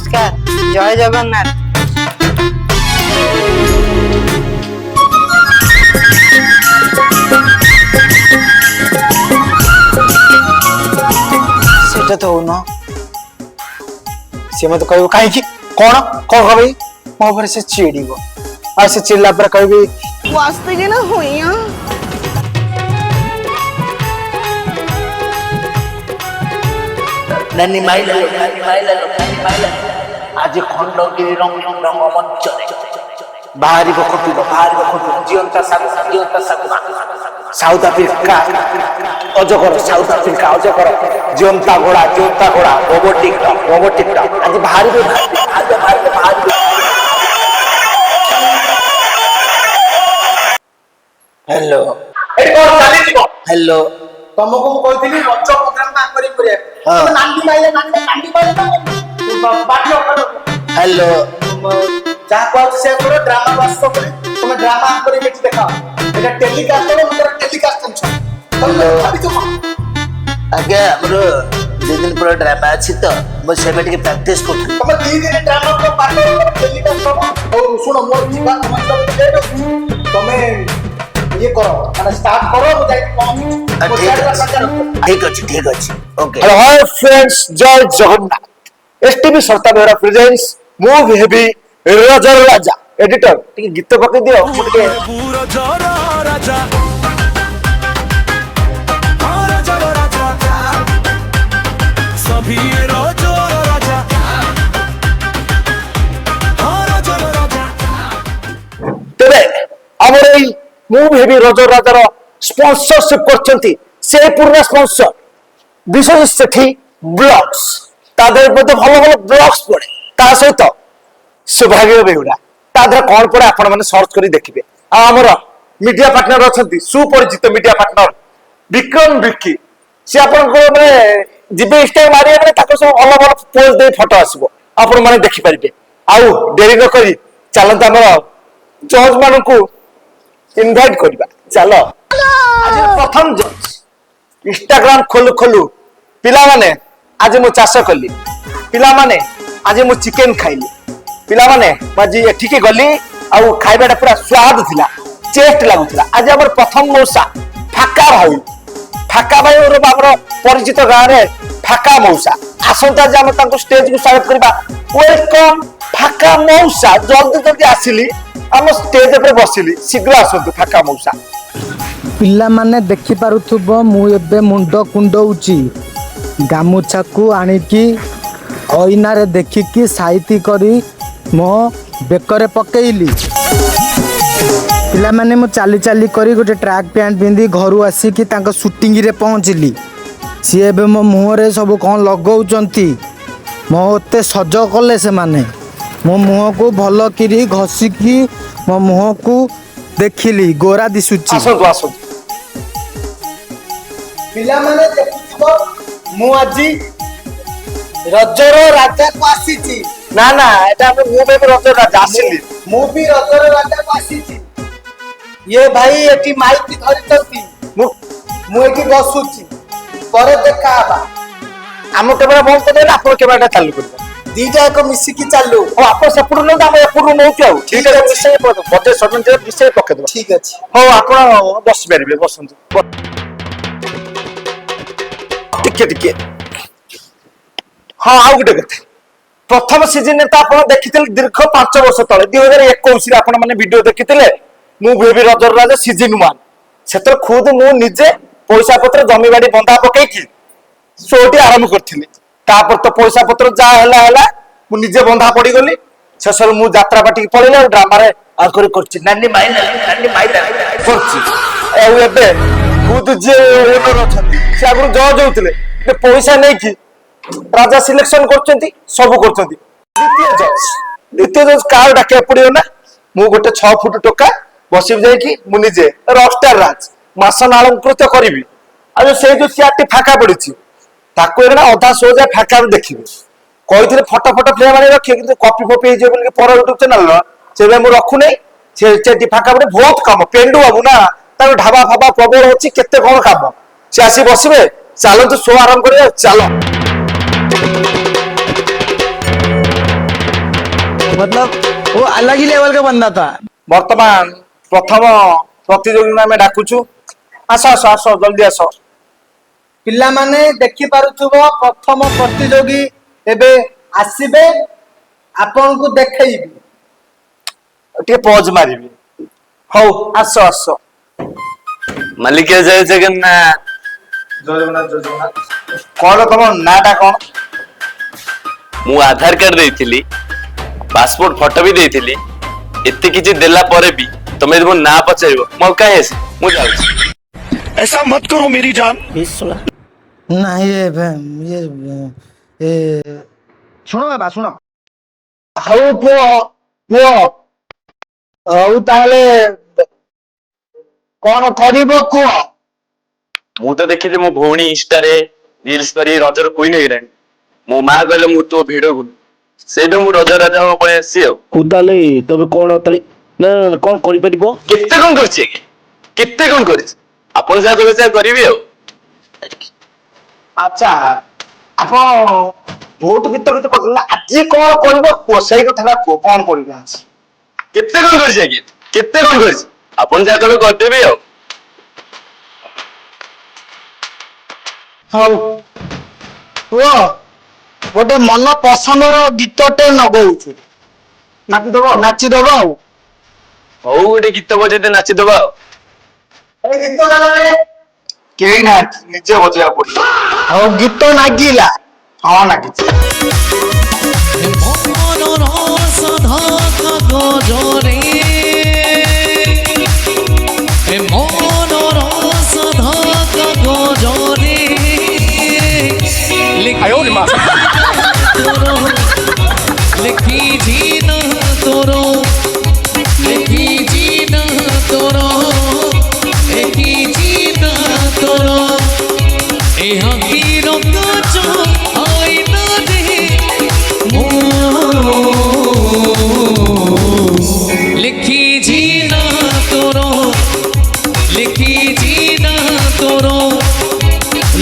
नमस्कार जय जगन्नाथ। सेटा तो हो ना सी मत कहब कहीं कौन कौन कह मो पर से चिड़ब आ से चिड़ला पर कहबी वास्ते के ना होइया नानी माइला आज खंडगिरी रंग मंच बाहरी खटुक जीवंता साउथ आफ्रिका अजगर साउथ आफ्रिका अजगर जीवंता घोड़ा रोबोटिक आज बाहरी हेलो हेलो तुमको कहती रज प्रोग्राम हेलो ड्रामा वास्तव तुम ड्रामा देखा टेलीकास्ट आगे हमरो 2 दिन पर ड्रामा अछि तो मो सेबे टिके प्रैक्टिस करथि तुम 2 दिन ड्रामा को पार्ट टेलीकास्ट हो और सुनो मोर जीवा तुम ये करो माने स्टार्ट करो मु जाई ठीक अछि ओके हेलो हाय फ्रेंड्स जय जगन्नाथ एसटीवी सरता बेरा प्रेजेंट्स मूवी हेवी रजर राजा एडिटर टिके गीत पके दियो मु टिके रजर राजा रजर राजा सभी रजर राजा रजर राजा तेरे हमर এই मूवी हेवी रजर राजार स्पॉन्सरशिप करछंती से पूर्ण स्पॉन्सर विशेष सेठी ब्लॉग्स तादर मते भलो भलो ब्लॉग्स पड़े ता सहित सौभाग्य बेहुड़ा तादर कौन पड़े आपण माने सर्च करी देखिबे आ हमर मीडिया पार्टनर अछंती सुपरिचित मीडिया पार्टनर विक्रम विक्की से आपण को माने जिबे इंस्टा मारिया माने ताको सब अलग अलग पोज दे फोटो आसीबो आपण माने देखि परिबे आउ देरी न करी चलंत हमर जज मानन को इनवाइट करबा चलो आज प्रथम जज इंस्टाग्राम खोलु खोलु पिला माने आज मु चाष कली पिला माने आज मु चिकन खाइली पिला माने आज एठी के गली आ खाइबाटा पूरा स्वाद थिला टेस्ट लागुथिला आज हमर प्रथम मौसा फाका भाई और बाबर परिचित गाँव रे फाका मौसा आसंता जे हम तांको स्टेज को स्वागत करबा वेलकम फाका मौसा जल्दी जल्दी आसिली हम स्टेज पे बसिली शीघ्र आसंतु फाका मौसा पिला माने देखि पारुथुबो मु एबे मुंडो कुंडौची गामुछा को आनिकी ओइना रे देखिकी साइती करी मो बेकरे पकेइली पिला माने मु चाली चाली करी गोटे ट्रैक पैंट पिंदी घरु आसी कि तांको शूटिंग रे पहुंचली सी एबे मो मुंह रे सब कोन लगौचंती मोते सज कले से माने मो मुंह को भलो किरी घसिकी मो मुंह को देखिली गोरा दिसुची आसंतु आसंतु पिला माने देखिबो मु आजी रजर राजा को आसीची ना ना एटा हम मु बे रजर राजा आसीली मु भी रजर राजा को आसीची ये भाई एटी माइक धरितंती मु एटी बसुची पर देखा बा हम केबरा बंद कर देला आपण केबराटा चालू करबा दीटा को मिसी की चालू ओ आपण सपुरु न हम एपुरु नौ चाउ ठीक है विषय बजे सडन जे विषय पके दो ठीक अछि हो आपण बस बेरबे बसंतु टिके हाँ आउ गोटे कथा प्रथम सीजन तो आप देखी दीर्घ 5 वर्ष तले 2021 आपण मैंने वीडियो देखी मु बेबी रजर राजा सीजन 1 से खुद मु निजे पैसा पत्र जमी बाड़ी बंधा पकईकी शोटी आरंभ करी तापर तो पैसा पत्र जा है मु निजे बंधा पड़ी गली शेष मु यात्रा बाटी पड़े ड्रामा नानी माइला खुद जे ओनर अछंती से आगु जज होतिले पैसा नहीं कि राजा सिलेक्शन करछंती सब करछंती द्वितीय जज कार डाके पड़ियो ना मु गोटे 6 फुट टोका बसिब जाय कि मु निजे रॉकस्टार राज मासन अलंकृत करिवि आ से जो सियाटी फाका पड़िछि ताको एना अधा सो जा फाका देखिबे कहिथिले फोटो फोटो फ्रेम माने रखिए कि कॉपी कॉपी हे जे बोल के पर यूट्यूब चैनल से मु रखु नै से चेटी फाका पड़े बहुत काम पेंडू बाबू ना तार ढाबा फाबा प्रबल होछि केते कोन काम से आसी बसिबे चलो तो शो आरंभ करिया चलो मतलब वो अलग ही लेवल का बंदा था। ବର୍ତ୍ତମାନ ପ୍ରଥମ ପ୍ରତିଯୋଗୀଙ୍କୁ ଆମେ ଡାକୁଛୁ। ଆସ ଆସ ଆସ ଜଲ୍ଦି ଆସ। ପିଲାମାନେ ଦେଖି ପାରୁଥିବ ପ୍ରଥମ ପ୍ରତିଯୋଗୀ ଏବେ ଆସିବେ, ଆପଣଙ୍କୁ ଦେଖେଇବି। ଟିକେ ପଜ ମାରିବି। ହଉ ଆସ ଆସ। ମାଲିକ ଜୟ ଜଗନ୍ନାଥ। ଜୟ ଜଗନ୍ନାଥ ଜୟ ଜଗନ୍ନାଥ। କଣ ତମ ନାଁଟା କଣ? ମୁଁ ଆଧାର କାର୍ଡ ଦେଇଥିଲି, ପାସପୋର୍ଟ ଫଟୋ ବି ଦେଇଥିଲି। ଏତେ କିଛି ଦେଲା ପରେ ବି ତମେ ଯଦି ମୋ ନାଁ ପଚାରିବ ମୁଁ ଆଉ କାହିଁ ଆସି ମୁଁ ଯାଉଛି। ऐसा मत करो मेरी जान। नहीं ये ଶୁଣ ବାବା ଶୁଣ। ହଉ ପୁଅ ପୁଅ ହଉ ତାହେଲେ କଣ କରିବ କୁହ? ମୁଁ ତ ଦେଖିଛି ମୋ ଭଉଣୀ ଇନଷ୍ଟାରେ ରିଲ୍ସ କରି ରଜର କୁଇନ୍ ହେଇଗଲାଣି। ମୋ ମା କହିଲେ ମୁଁ ତୋ ଭିଡିଓ କୁ ସେଇଠୁ ମୁଁ ରଜ ରାଜା ପଳେଇ ଆସିଛି ଆଉ। ତାହେଲେ ତମେ କଣ ତାହେଲେ ନା କଣ କରିପାରିବ? କେତେ କଣ କରିଛି ଆଜ୍ଞା, କେତେ କଣ କରିଛି। ଆପଣ ଯାହା କହିବେ ସେୟା କରିବି ଆଉ। ଆଚ୍ଛା ଆପଣ ବହୁତ ଭିତରେ ଆଜି କଣ କରିବ କୁହ? ସେଇ କଥାଟା କୁହ, କଣ କରିବ ଆଜି? କେତେ କଣ କରିଛି ଆଜ୍ଞା, କେତେ କଣ କରିଛି। ଆପଣ ଯାହା କହିବେ କରିଦେବି ଆଉ। ହଉ ପୁଅ ଗୋଟେ ମନ ପସନ୍ଦର ଗୀତଟେ ନଗଉଛୁ, ନାଚିଦବ ଆଉ। ହଉ ଗୋଟେ ଗୀତ ବଜେଇତେ ନାଚିଦବା ଆଉ। ଏଇ ଗୀତ ଗାନରେ କେହି ନାହାନ୍ତି, ନିଜେ ବଜେଇବାକୁ ପଡିବ। ଆଉ ଗୀତ ନାଗିଲା। ହଁ ନାଗିଛି। মনর সাধা কাগজরে মনর সাধা কাগজরে লিখিছি না তোর লিখিছি না তোর লিখিছি না তোর এ হাকির কাছ আইনা রে লিখিছি না তোর লিখিছি না তোর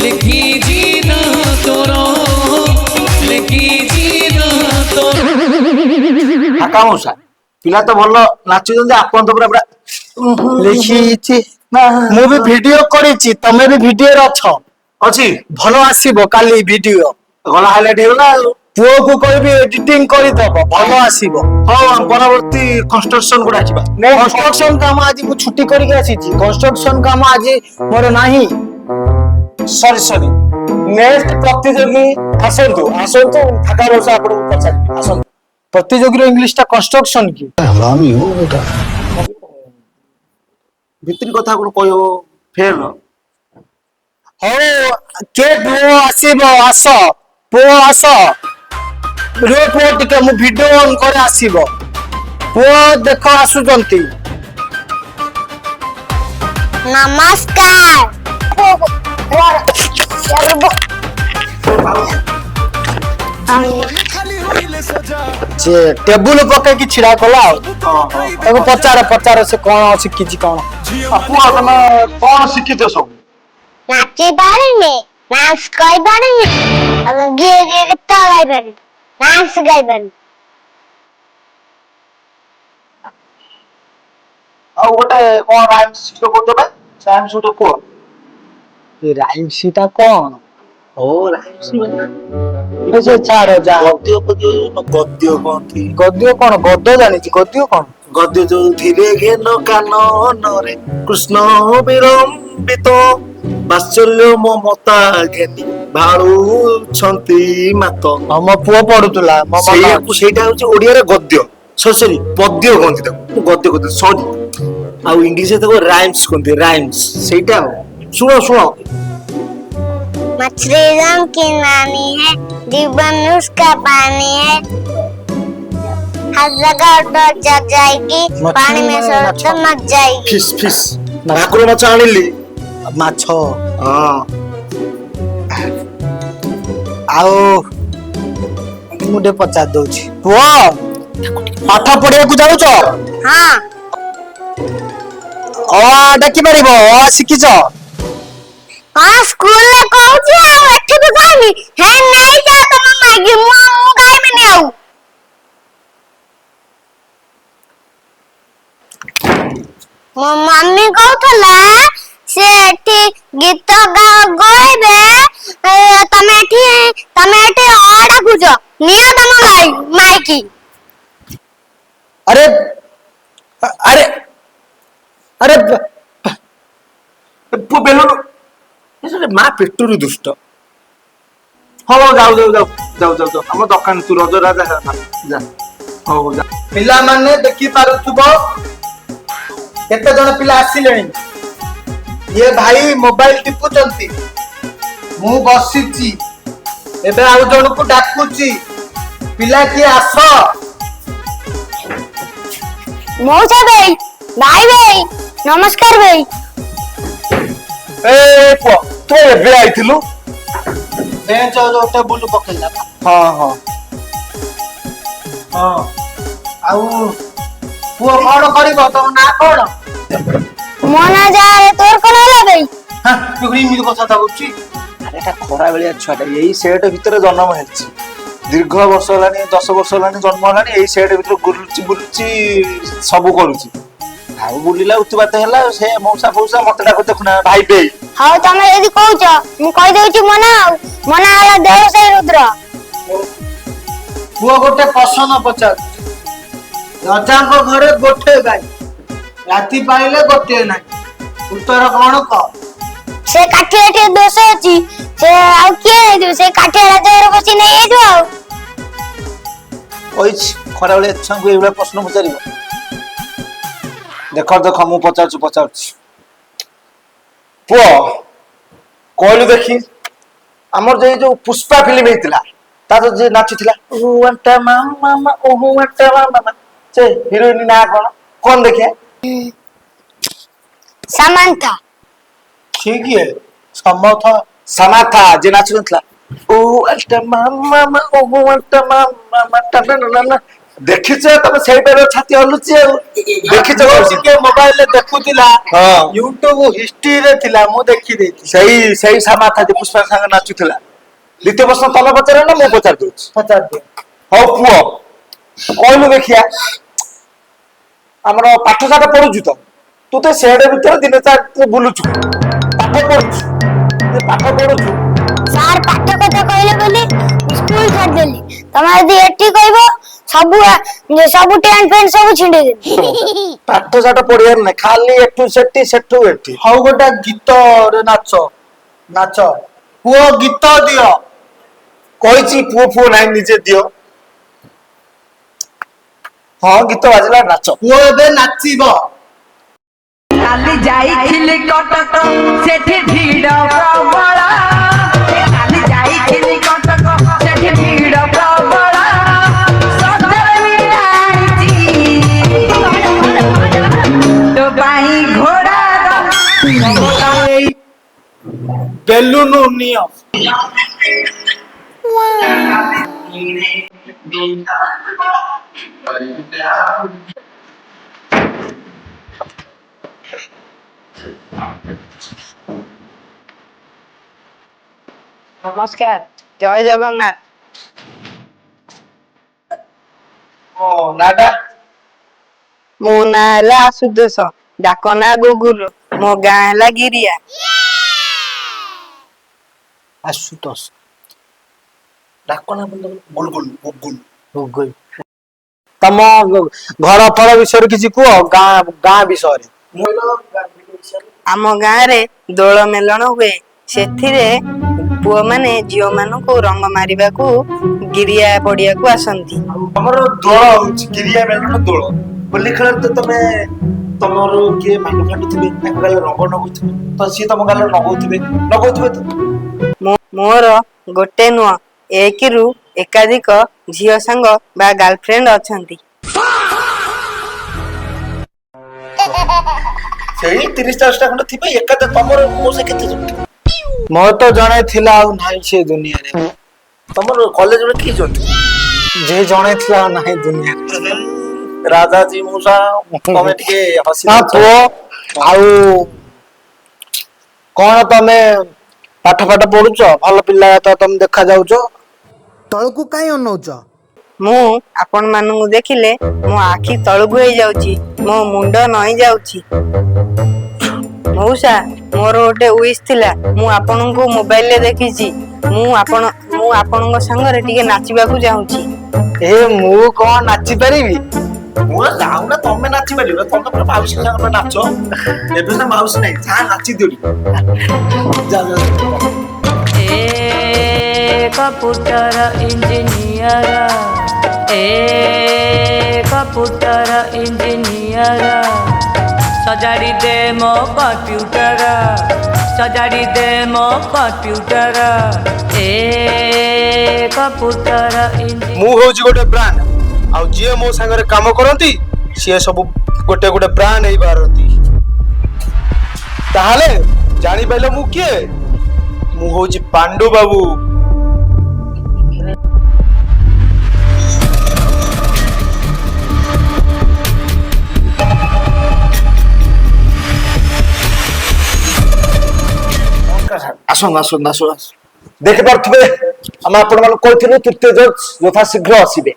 লিখিছি না তোর লিখিছি না তোর। କାକା ମଉସା ପିଲା ତ ଭଲ ନାଚୁଛନ୍ତି, ଆପଣ ତ ପୁରା ପୁରା ଲେଖିଛି। ମୁଁ ବି ଭିଡିଓ କରିଛି, ତମେ ବି ଭିଡିଓରେ ଅଛ। ଅଛି। ଭଲ ଆସିବ କାଲି ଭିଡିଓ। ଗଲା ହାଇଲାଇଟ ହେଇଗଲା ଆଉ। ପୁଅକୁ କହିବି ଏଡିଟିଂ କରିଦବ, ଭଲ ଆସିବ। ହଉ ପରବର୍ତ୍ତୀ କନଷ୍ଟ୍ରକ୍ସନ କୁ ଡାକିବା। କନଷ୍ଟ୍ରକ୍ସନ କାମ ଆଜି ମୁଁ ଛୁଟି କରିକି ଆସିଛି। କନଷ୍ଟ୍ରକ୍ସନ କାମ ଆଜି ମୋର ନାହିଁ। ସରି ସରି ନେକ୍ସଟ ପ୍ରତିଯୋଗୀ ଆସନ୍ତୁ ଆସନ୍ତୁ। ଫାଙ୍କା ବସ ଆପଣଙ୍କୁ ପଚାରିବି, ଆସନ୍ତୁ। ପ୍ରତିଯୋଗୀର ଇଂଲିଶ ଟା କନଷ୍ଟ୍ରକ୍ସନ କି? ଭିତରି କଥା କଣ କହିବ ଫେର? ହଉ କେ ପୁଅ ଆସିବ, ଆସ ପୁଅ ଆସ। ରୁହ ପୁଅ ଟିକେ, ମୁଁ ଭିଡିଓ ଅନ୍ କରି ଆସିବ। ପୁଅ ଦେଖ ଆସୁଛନ୍ତି। नमस्कार। খালি হইলে সজা ସେ ଟେବୁଲ ପକେଇକି ଛିଡା କଲା ଆଉ। ତାକୁ ପଚାର ସେ କଣ ଶିଖିଛି କଣ। ପୁଅ ତମେ କଣ ଶିଖିଛ ସବୁ? ନାଚି ପାରେନି, ଡାନ୍ସ କରି ପାରେନି, ଗୀତ ଗାଇ ପାରେନି, ଡାନ୍ସ ଗାଇ ପାରେନି। ଆଉ ଗୋଟେ କଣ ରାଇମ୍ସ ଶିଖିବ କହୁଛ? ରାଇମ୍ସ ଗୋଟେ କୁହ। ରାଇମ୍ସ ଟା କଣ? ହଉ ରାଇମ୍ସ ସେ ଛାଡ ଯା। ଗଦ୍ୟ ଗଦ୍ୟ କହନ୍ତି। ଗଦ୍ୟ କଣ? ଗଦ ଜାଣିଛି, ଗଦ୍ୟ କଣ? ଗଦ୍ୟ ଯୋଉଥିରେ ଘେନ କାନନରେ କୃଷ୍ଣ ବିଳମ୍ବିତ ବାତ୍ସଲ୍ୟ ମମତା ଘେନି ଭାଳୁଛନ୍ତି ମାତ। ହଁ ମୋ ପୁଅ ପଢୁଥିଲା, ମୋ ମନ ସେଇଆକୁ ଅଛି। ସେଇଟା ହଉଛି ଓଡିଆରେ ଗଦ୍ୟ। ସରି ପଦ୍ୟ କହନ୍ତି ତାକୁ, ମୁଁ ଗଦ୍ୟ କହନ୍ତି ସରି। ଆଉ ଇଂଲିଶରେ ତାକୁ ରାଇମ୍ସ କହନ୍ତି, ରାଇମ୍ସ ସେଇଟା। ଆଉ ଶୁଣ ଶୁଣ। मछली रंग की नानी है, जीवन उसका पानी है, हर जगह डर जग जाएगी, पानी में सड़क मर जाएगी। ଫିସ୍ ଫିସ୍ ଭାକୁର ମାଛ ଆଣିଲି। ମାଛ। ହଁ ଆଉ ମୁଁ ଟିକେ ପଚାରି ଦଉଛି, ପୁଅ ପାଠ ପଢିବାକୁ ଯାଉଛ? हाँ ଅ ଡାକି ପାରିବ? ଅ ଶିଖିଛ? हाँ स्कूल में कहूची ଆଉ ଏଠି ବି କହିବି ହେ ନେଇ ଯା ତମ ମାଗି ମୁଁ ଗାଇବିନି ଆଉ। ମାଇକି अरे अरे अरे बेलुन ମା ପେଟରୁ ଦୁଷ୍ଟ। ହଉ ଯାଉ ଯାଉ ଯାଉ ଯାଉ ଯାଉ ଯାଉ ଆମ ଦୋକାନ ତୁ ରଜ ରାଜା ଯା ହଉ ଯା। ପିଲାମାନେ ଦେଖି ପାରୁଥିବ କେତେ ଜଣ ପିଲା ଆସିଲେଣି। ଇଏ ଭାଇ ମୋବାଇଲ ଟିପୁଛନ୍ତି, ମୁଁ ବସିଛି। ଏବେ ଆଉ ଜଣକୁ ଡାକୁଛି, ପିଲା କିଏ ଆସ। ମଉସା ଭାଇ, ଭାଇ ଭାଇ, ନମସ୍କାର ଭାଇ। ଏ ପୁଅ ତୁ ଏବେ ଆଇଥିଲୁ? ବେଞ୍ଚ ଟେବୁଲ ପକେଇଲା। ହଁ ହଁ ହଁ ଆଉ ପୁଅ କଣ କରିବ, ତମ ନାଁ କଣ? ମୋ ନାଁ ଯାହା, ତୋର କଣ ହେଲା ଭାଇ? ଏମିତି କଥା କହୁଛି। ଆରେ ଏଟା ଖରା ବେଳିଆ ଛୁଆଟା ଏଇ ସେଟ୍ ଭିତରେ ଜନ୍ମ ହେଇଛି। ଦୀର୍ଘ ବର୍ଷ ହେଲାଣି, 10 ବର୍ଷ ହେଲାଣି ଜନ୍ମ ହେଲାଣି। ଏଇ ସେଟ୍ ଭିତରେ ବୁଲୁଛି ବୁଲୁଛି ସବୁ କରୁଛି। ଆଉ ବୁଲିଲା ଉତୁପାତ ହେଲା, ସେ ମଉସା ଫଉସା ମତେ ଡାକୁ ଦେଖୁନା ଭାଇ ବେ। ହଉ ତମେ ଯଦି କହୁଛ ମୁଁ କହିଦଉଛି ମୋ ନାଁ। ଆଉ ମୋ ନାଁ ହେଲା ଦେବସାଇ ରୁଦ୍ର। ପୁଅ ଗୋଟେ ପ୍ରଶ୍ନ ପଚାରୁଛି। ରଜାଙ୍କ ଘରେ ଗୋଟେ ଗାଈ, ରାତି ପାଇଲେ ଗୋଟିଏ ନାହିଁ, ଉତ୍ତର କଣ କହ? ସେ କାଠିଆ ଟିକେ ଦୋଷ ଅଛି, ସେ ଆଉ କିଏ ନେଇଥିବ? ସେ କାଠିଆ ରାଜାଘରେ ବସି ନେଇଯାଇଥିବ। ଆଉ କହିଛି ଖରା ବେଳିଆ ଛୁଆଙ୍କୁ ଏଇଭଳିଆ ପ୍ରଶ୍ନ ପଚାରିବ। ଦେଖ ଦେଖ ମୁଁ ପଚାରୁଛି ପୁଅ କହିଲୁ ଦେଖି, ଆମର ଯୋଉ ପୁଷ୍ପା ଫିଲ୍ମ ହେଇଥିଲା ତାର ଯିଏ ନାଚୁଥିଲା ସେ ହିରୋଇନ ନାଁ କଣ ଦେଖିଆ? ସାମାନ୍ଥା। ସେ କିଏ? ସମଥ। ସମାଥା ଯିଏ ନାଚୁନଥିଲା। ଦେଖିଛ ତମେ ସେଇଟାର ଛାତି ହଲୁଛି ଆଉ। ଦେଖିଛ ଟିକେ ମୋବାଇଲରେ ଦେଖୁଥିଲା, ହଁ ୟୁଟ୍ୟୁବ ହିଷ୍ଟ୍ରିରେ ଥିଲା, ମୁଁ ଦେଖିଦେଇଛି। ସେଇ ସମାଥା ଯେ ପୁଷ୍ପା ସାଙ୍ଗେ ନାଚୁଥିଲା। ଦ୍ୱିତୀୟ ପ୍ରଶ୍ନ ତମେ ପଚାର ନା ମୁଁ ପଚାରି ଦଉଛି? ପଚାରିଦିଅ। ହଉ ପୁଅ କହିଲୁ ଦେଖିଆ, ଆମର ପାଠ ସାଠ ପଢୁଛୁ ତ? ତୁ ତ ସେଡ ଭିତରେ ଦିନ ଚାର ବୁଲୁଛୁ, ପାଠ ପଢୁଛୁ? ସାର୍ ପାଠ କଥା କହିଲେ ବୋଲି ସ୍କୁଲ ଛାଡିଦେଲି। ତମେ ଯଦି ଏଠି କହିବ ସବୁ ଟେଣ୍ଟ ଫେଣ୍ଟ ସବୁ ଛିଣ୍ଡେଇଦେବି। ପାଠ ସାଠ ପଢିବାର ନାହିଁ, ଖାଲି ଏଠୁ ସେଠି ସେଠୁ ଏଠି। ହଉ ଗୋଟେ ଗୀତରେ ନାଚ। ପୁଅ ଗୀତ ଦିଅ। କହିଛି ପୁଅ ନାହିଁ, ନିଜେ ଦିଅ। ହଁ ଗୀତ ବାଜିଲା, ନାଚ। ପୁଅ ଏବେ ନାଚିବ। କାଲି ଯାଇଥିଲି କଟକ, ସେଠି ଭିଡ଼ ପ୍ରବଳ। କାଲି ଯାଇଥିଲି କଟକ, ସେଠି ଭିଡ଼ ପ୍ରବଳ। ସତରେ ଭିଡ଼ ଆଣିଛି ତୋ ପାଇଁ ଘୋଡ଼ାର। ବେଲୁନ ନିଅ। ନମସ୍କାର, ଜୟ ଜଗନ୍ନାଥ। ନାଟା ମୋ ନାଁ ହେଲା ଆଶୁତୋଷ, ଡାକ ନାଁ ଗୁଗୁଲୁ, ମୋ ଗାଁ ହେଲା ଗିରିଆ। ଆଶୁତୋଷ। ଡାକନା ଗୁଲଗୁଲ। ତମ ଘର ଫଳ ବିଷୟରେ କିଛି କୁହ, ଗାଁ ବିଷୟରେ। ଆମ ଗାଁରେ ଦୋଳ ମେଲଣ ହୁଏ। ସେଥିରେ ପୁଅମାନେ ଝିଅମାନଙ୍କୁ ରଙ୍ଗ ମାରିବାକୁ ଗିରିଆ ପଡିଆକୁ ଆସନ୍ତି। ଆମର ଦୋଳ ହଉଛି ଗିରିଆ ମେଲଣ ଦୋଳ। ହୋଲି ଖେଳରେ ତ ତମର କିଏ ଭାଣ୍ଡୁ ଥିବେ, ତାଙ୍କ ଗାଲେ ରଙ୍ଗ ନଗଉଥିବେ, ତ ସିଏ ତମ ଗାଲେ ନଗଉଥିବେ ତ। ମୋର ଗୋଟେ ନୁହଁ, ଏକରୁ ଏକାଧିକ ଝିଅ ସାଙ୍ଗ ବା ଗାର୍ଲଫ୍ରେଣ୍ଡ ଅଛନ୍ତି। ସେଇ 30-40ଟା ଖଣ୍ଡେ ଥିବେ ଏକାଦ। ତମର ମଉସା କେତେ ଜଣ? ମୋର ତ ଜଣେ ଥିଲା, ଆଉ ନାହିଁ ସେ ଦୁନିଆରେ। ତମର କଲେଜରେ କିଏ ଜଣେ? ଯେ ଜଣେ ଥିଲା, ଆଉ ନାହିଁ ଦୁନିଆରେ। ରାଜାଜୀ ମଉସା, ତମେ ଟିକେ ହସି ପୁଅ ଆଉ କଣ ତମେ ପାଠ ପଢୁଛ? ଭଲ ପିଲା ତ ତମେ ଦେଖା ଯାଉଛ। ତଳକୁ କାଇଁ ଅନଉଛ? ମୁଁ ଆପଣ ମାନଙ୍କୁ ଦେଖିଲେ ମୋ ଆଖି ତଳକୁ ହେଇଯାଉଛି, ମୋ ମୁଣ୍ଡ ନଇଁ ଯାଉଛି। ମଉସା, ମୋର ଗୋଟେ ୱିଶ ଥିଲା, ମୁଁ ଆପଣଙ୍କୁ ମୋବାଇଲରେ ଦେଖିଛି। ମୁଁ ଆପଣଙ୍କ ସାଙ୍ଗରେ ଟିକେ ନାଚିବାକୁ ଚାହୁଁଛି। ଏ ମୁଁ କଣ ନାଚି ପାରିବି? ମୁଁ ଯାଉନା ତମେ ନାଚି ପାରିବ ତମେ ପୁରା ମାଉସୀ ସାଙ୍ଗରେ ନାଚ ଏବେ ନା ମାଉସୀ ନାହିଁ ଯାହା ନାଚି ଦିଅ କମ୍ପ୍ୟୁଟର ଇଞ୍ଜିନିୟର କମ୍ପ୍ୟୁଟର ଇଞ୍ଜିନିୟର ସଜାଡ଼ି ଦେ ମୋ କମ୍ପ୍ୟୁଟର ସଜାଡ଼ି ଦେ ମୋ କମ୍ପ୍ୟୁଟର କମ୍ପ୍ୟୁଟର ମୁଁ ହଉଛି ଗୋଟେ ବ୍ରାଣ୍ଡ ଆଉ ଯିଏ ମୋ ସାଙ୍ଗରେ କାମ କରନ୍ତି ସିଏ ସବୁ ଗୋଟେ ଗୋଟେ ବ୍ରାଣ୍ଡ ହେଇପାରନ୍ତି। ତାହେଲେ ଜାଣିପାରିଲ ମୁଁ କିଏ? ମୁଁ ହଉଛି ପାଣ୍ଡୁ ବାବୁ। ଆସନ୍ତୁ ଦେଖିପାରୁଥିବେ ଆମେ ଆପଣମାନଙ୍କୁ କହିଥିଲୁ ତୃତୀୟ ଜଜ ଯଥା ଶୀଘ୍ର ଆସିବେ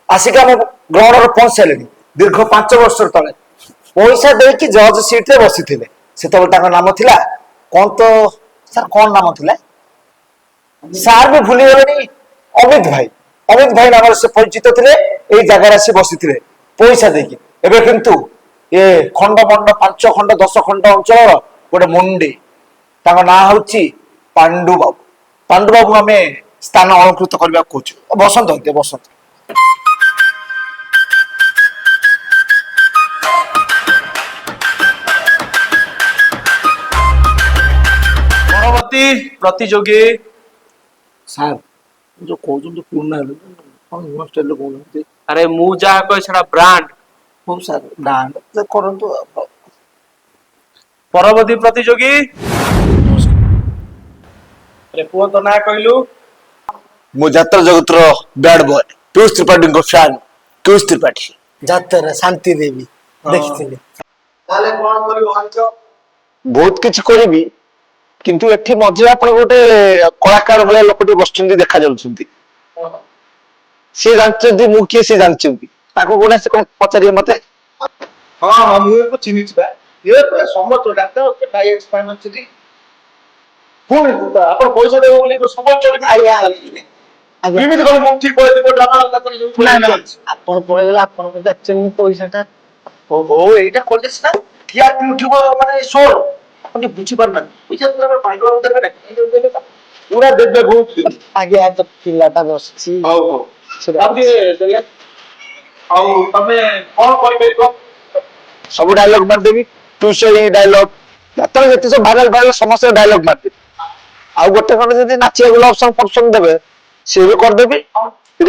ଆସିକି ଆମ ଗ୍ରହଣରେ ପହଞ୍ଚିଲେଣି। ଦୀର୍ଘ 5 ବର୍ଷ ତଳେ ପଇସା ଦେଇକି ଜଜ ସିଟରେ ବସିଥିଲେ। ସେତେବେଳେ ତାଙ୍କ ନାମ ଥିଲା କଣ ତ ସାର୍ କଣ ନାମ ଥିଲା ସାର୍ ବି ଭୁଲିଗଲେଣି। ଅମିତ ଭାଇ ନାମରେ ସେ ପରିଚିତ ଥିଲେ। ଏଇ ଜାଗାରେ ଆସି ବସିଥିଲେ ପଇସା ଦେଇକି। ଏବେ କିନ୍ତୁ ଏ ଖଣ୍ଡ 5 ଖଣ୍ଡ 10 ଖଣ୍ଡ ଅଞ୍ଚଳର ଗୋଟେ ମୁଣ୍ଡି ତାଙ୍କ ନାଁ ହଉଛି ପାଣ୍ଡୁ ବାବୁ। ପାଣ୍ଡୁ ବାବୁ ଆମେ ସ୍ଥାନ ଅଳଙ୍କୃତ କରିବାକୁ କହୁଛୁ। ବସନ୍ତୁ ବସନ୍ତୁ। ପରବର୍ତ୍ତୀ ପ୍ରତିଯୋଗୀ ସାର୍ ଯୋଉ କହୁଛନ୍ତି ପୁରୁଣା ହେଲେ କଣ ନୂଆ ଷ୍ଟାଇଲରେ କହୁନାହାନ୍ତି। ଆରେ ମୁଁ ଯାହା କହେ ସେଟା ବ୍ରାଣ୍ଡ। ହଉ ସାର୍ ଡାଣ୍ଡ କରନ୍ତୁ। ପରବର୍ତ୍ତୀ ପ୍ରତିଯୋଗୀ ଆରେ ପୁଅ ତ ନାଁ କହିଲୁ? ମୁଁ ଯାତ୍ରା ଜଗତର ବ୍ୟାଡ ବୟ ପିୟୁଷ ତ୍ରିପାଠୀଙ୍କ ଫ୍ୟାନ ପିୟୁଷ ତ୍ରିପାଠୀ। ଯାତ୍ରା ଶାନ୍ତି ଦେବୀ ଦେଖିଥିଲି। ତାହେଲେ କଣ କରିବ ଭାବିଛ? ବହୁତ କିଛି କରିବି କିନ୍ତୁ ଏଠି ମଝିରେ ଆପଣ ଗୋଟେ କଳାକାର ଭଳିଆ ଲୋକଟି ବସୁଛନ୍ତି ଦେଖାଯାଉଛନ୍ତି। ସିଏ ଜାଣିଛନ୍ତି ମୁଁ କିଏ ସିଏ ଜାଣିଛନ୍ତି ତାକୁ କୋଉଟା ସେ କଣ ପଚାରିବେ ମତେ? ହଁ ମୁଁ ଏବେ ଚିହ୍ନିଛି ବା। ଇଏ ପୁରା ସମସ୍ତ ଡାକ୍ତର ଭାଇ ଏକ୍ସପାର୍ଟ ଅଛନ୍ତି। ପୁଣି ଆପଣ ପଇସା ଦେବେ ବୋଲି ସମସ୍ତ କେମିତି କଣ ମୁଁ ଠିକ କହିଦେବି ଆପଣ ପଳେଇଗଲେ ଆପଣଙ୍କ ଆକ୍ଚୁଆଲି ପଇସାଟା ଓହୋ ଏଇଟା କଲେ ସିନା ଟିଆରପି ଉଠିବ ମାନେ ସୋର ଆପଣ ଟିକେ ବୁଝିପାରୁନାହାନ୍ତି। ପଇସା ପୁରା ଦେବେ ବହୁତ। ଆଜ୍ଞା ତ ପିଲାଟା ବସିଛି। ହଉ ଆଉ ତମେ କଣ କରିପାରିବ? ସବୁ ଡାଇଲଗ ମାରିଦେବି। ତୁ ସେଇ ଡାଇଲଗ ଯାତ୍ରା ଯେତେ ସବୁ ଭାଇରାଲ ସମସ୍ତେ ଡାଇଲଗ ମାରିଦେବି। ଆଉ ଗୋଟେ ଖଣ୍ଡେ ଯଦି ନାଚିବାକୁ ଅପସନ ଦେବେ ସିଏ ବି କରିଦେବି।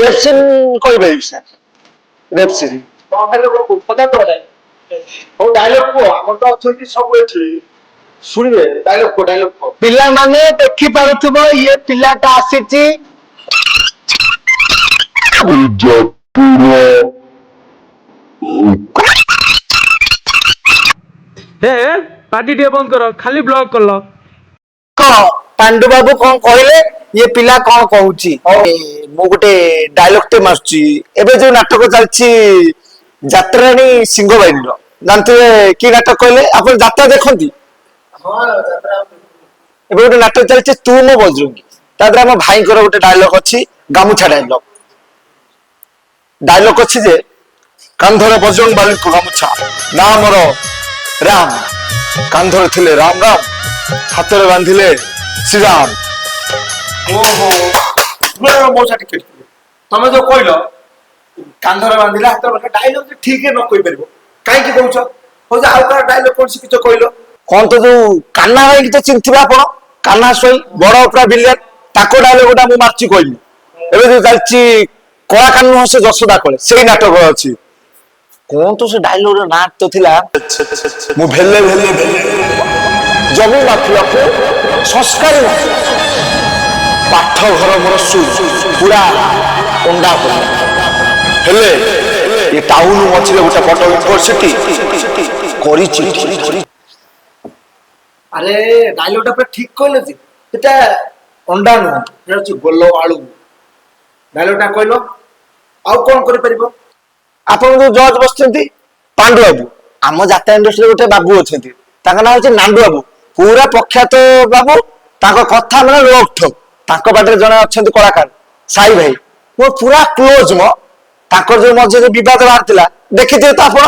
ରେପସିନ୍ କହିପାରିବି ସାର୍ ରେପସିନ୍। ହଉ ଡାଇଲଗ କୁହ ଆମର ତ ଅଛନ୍ତି ସବୁ ଏଠି ଶୁଣିବେ। ଡାଇଲଗ କୁହ ପିଲାମାନେ ଦେଖିପାରୁଥିବ ଇଏ ପିଲାଟା ଆସିଛି ପାର୍ଟି ଟିକେ ବନ୍ଦ କର ଖାଲି ବ୍ଲକ୍ କଲ। ପାଣ୍ଡୁ ବାବୁ କଣ କହିଲେ? ଇଏ ପିଲା କଣ କହୁଛି? ମୁଁ ଗୋଟେ ଡାଇଲଗ ଟେ ମାରୁଛି। ଏବେ ଯୋଉ ନାଟକ ଚାଲିଛି ଯାତ୍ରାଣୀ ସିଂହବାହିନୀର ଜାଣିଥିବେ କି ନାଟକ କହିଲେ? ଆପଣ ଯାତ୍ରା ଦେଖନ୍ତି? ଏବେ ଗୋଟେ ନାଟକ ଚାଲିଛି ତୁ ମୋ ବଜରଙ୍ଗୀ। ତା ଦେହରେ ଆମ ଭାଇଙ୍କର ଗୋଟେ ଡାଇଲଗ ଅଛି ଗାମୁଛା ଡାଇଲଗ। ଡାଇଲଗ ଅଛି ଯେ କାନ୍ଧରେ ବଜରଙ୍ଗ ବାଲିଙ୍କ ଗାମୁଛା ନା ଆମର ରାମ କାନ୍ଧରେ ଥିଲେ ରାମ ହାତରେ ବାନ୍ଧିଲେ ଶ୍ରୀରାମ। ଓହୋ ମଉସା ଟିକେ ତମେ ଯୋଉ କହିଲ କାନ୍ଧରେ ବାନ୍ଧିଲେ ହାତରେ ବାନ୍ଧିଲେ ଡାଇଲଗ ଠିକ ନ କହିପାରିବ କାହିଁକି କହୁଛ? ହଉଛି ଆଉ କାହାର ଡାଇଲଗ କଣ ଶିଖିଛ କହିଲ? କଣ ତ ଯୋଉ କାହ୍ନା ଭାଇକି ତ ଚିନ୍ହିଥିବେ ଆପଣ? କାହ୍ନା ସ୍ୱାଇଁ ବଡ ପୁରା ଭିଲିଆନ ତାଙ୍କ ଡାଇଲଗ ଗୋଟା ମୁଁ ମାରୁଛି କହିଲି। ଏବେ ଯୋଉ ଚାଲିଛି କଳା କାହ୍ନୁ ହସେ ଯଶୋଦା କଳେ ସେଇ ନାଟକ ଅଛି। କଣ ତ ସେ ଡାଇଲଗ ର ନାଁ ତ ଥିଲା ମୁଁ ଭେଲେ ଭେଲେ ଜମି ମାଫିଆକୁ ସଂସ୍କାରୀ ପାଠ ଘର ମୋର ପୁରା ଅଣ୍ଡା ହେଲେ ଏ ଟାଉନ ମଝିରେ ଗୋଟେ ବଡ ୟୁନିଭର୍ସିଟି କରିଛି। ଆରେ ଡାଇଲଗ ଟା ପୁରା ଠିକ କହିଲ ଯେ ସେଟା ଅଣ୍ଡା ନୁହଁ ସେଟା ହଉଛି ଗୋଲ ଆଳୁ। ଡାଇଲଗ ଟା କହିଲ ଆଉ କଣ କରିପାରିବ? ଆପଣ ଯୋଉ ଜଜ ବସିଛନ୍ତି ପାଣ୍ଡୁ ବାବୁ ଆମ ଯାତ୍ରା ଇଣ୍ଡଷ୍ଟ୍ରିରେ ଗୋଟେ ବାବୁ ଅଛନ୍ତି ତାଙ୍କ ନାଁ ହଉଛି ନାଣ୍ଡୁ ବାବୁ। ପୁରା ପ୍ରଖ୍ୟାତ ବାବୁ। ତାଙ୍କ କଥା ମାନେ ରୋକଠୋକ ତାଙ୍କ ପାଖରେ ଜଣେ ଅଛନ୍ତି କଳାକାର ସାଇ ଭାଇ, ମୋ ପୁରା କ୍ଲୋଜ ମୋ। ତାଙ୍କର ଯୋଉ ମଝିରେ ବିବାଦ ବାହାରିଥିଲା ଦେଖିଥିବେ ତ ଆପଣ,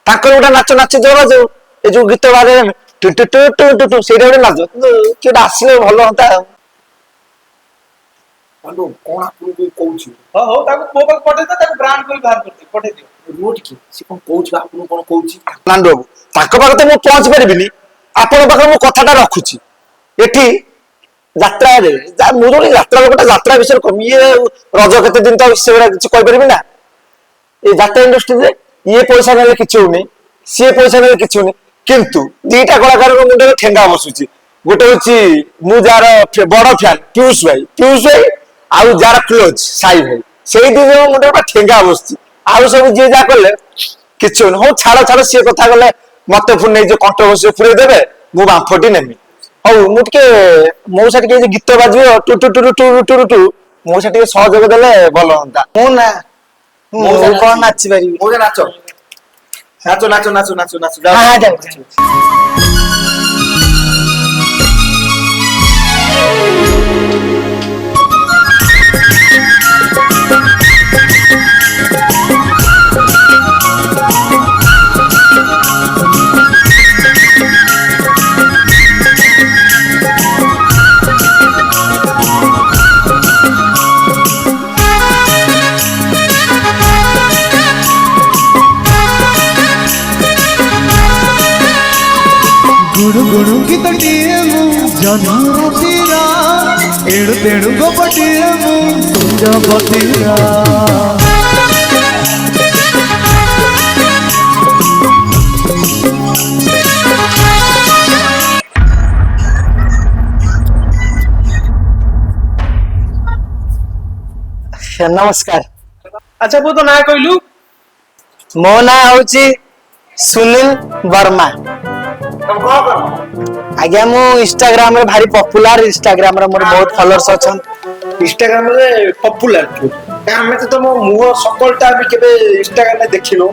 ତାଙ୍କର ଗୋଟେ ନାଚ ନାଚିଦେବା ଯୋଉ ଏ ଯୋଉ ଗୀତ ବାହାରେ ଟୁ ଟୁ ଟୁ ଟୁ ଟୁ ଟୁ, ସେଇଟା ଗୋଟେ ନାଚ, କିନ୍ତୁ କିଏ ଆସିଲେ ଭଲ ହୁଅନ୍ତା ଆଉ। କଣ ଆପଣଙ୍କୁ କହୁଛି? ହଁ ହଉ ତାକୁ ମୋ ପାଖକୁ ପଠେଇଦିଅ, ତାକୁ ବ୍ରାଣ୍ଡ କରି ବାହାର କରିଦିଅ, ପଠେଇଦିଅ। ରୁହ ଟିକେ, ସେ କଣ କହୁଛି ଆପଣଙ୍କୁ କଣ କହୁଛି? ନାଣ୍ଡୁ ବାବୁ ତାଙ୍କ ପାଖରେ ତ ମୁଁ ପହଞ୍ଚି ପାରିବିନି, ଆପଣଙ୍କ ପାଖରେ ମୁଁ କଥାଟା ରଖୁଛି। ଏଠି ଯାତ୍ରାରେ ମୁଁ ଯୋଉ ଯାତ୍ରା ଲୋକଟା ଯାତ୍ରା ବିଷୟରେ କହିବି, ଇଏ ରଜ କେତେ ଦିନ ତ ସେଗୁଡା କିଛି କହିପାରିବି ନା। এই যাত্রা ইন্ডাস্ট্রিতে ইয়ে পয়সা নেলে কিছু হউনি, সিଏ পয়সା নেলে কিছু হউনি, কিন্তু দুইটা কলাকারଙ୍କ ମୁଣ୍ଡରେ ଠେଙ୍ଗା ବସୁଛି। ଗୋଟେ ହଉଛି ମୁଁ ଯାହାର ବଡ ଫ୍ୟାନ ପିୟୁଷ ଭାଇ ଆଉ ଯାହାର କ୍ଲୋଜ ସାଇ ଭାଇ, ସେଇ ଦି ଜଣ ମୁଣ୍ଡରେ ଗୋଟେ ଠେଙ୍ଗା ବସୁଛି। ଆଉ ସବୁ ଯିଏ ଯାହା କଲେ କିଛି ହଉନି। ହଉ ଛାଡ ସିଏ କଥା ଗଲେ ମତେ ପୁଣି ନେଇ ଯୋଉ କଣ୍ଟ୍ରୋଭର୍ସି ପୁରେଇ ଦେବେ, ମୁଁ ବାମ୍ଫଟି ନେମି। ହଉ ମୁଁ ଟିକେ ମଉସା ଟିକେ ଗୀତ ବାଜିବ ଟୁ ଟୁ ଟୁ ଟୁ ଟୁ ଟୁ, ମଉସା ଟିକେ ସହଯୋଗ ଦେଲେ ଭଲ ହୁଅନ୍ତା। ମୁଁ ନା ମୁଁ କଣ ନାଚି ପାରିବି? ମଉସା ନାଚ ନାଚ ନାଚ ନାଚ ନାଚ ନାଚ ହଁ ଯାଅ। गुणु गुणु गीतटिए मु जन्म रातीरा एणु तेणु गोपटिए मु कुंजपतिरा ନମସ୍କାର। ଆଚ୍ଛା ପୁଅ ତ ନାଁ କହିଲୁ? ମୋ ନାଁ ହଉଛି ସୁନୀଲ ବର୍ମା। ଆଜ୍ଞା ମୁଁ ଇନଷ୍ଟାଗ୍ରାମ ରେ ଭାରି ପପୁଲାର, ଇନଷ୍ଟାଗ୍ରାମ ରେ ମୋର ବହୁତ ଫଲୋଅର୍ସ ଅଛନ୍ତି। ଇନଷ୍ଟାଗ୍ରାମରେ ପପୁଲାର ଆମେ ତ ତମ ମୁହଁ ସକଲଟା ଆମେ କେବେ ଇନଷ୍ଟାଗ୍ରାମରେ ଦେଖିନୁ।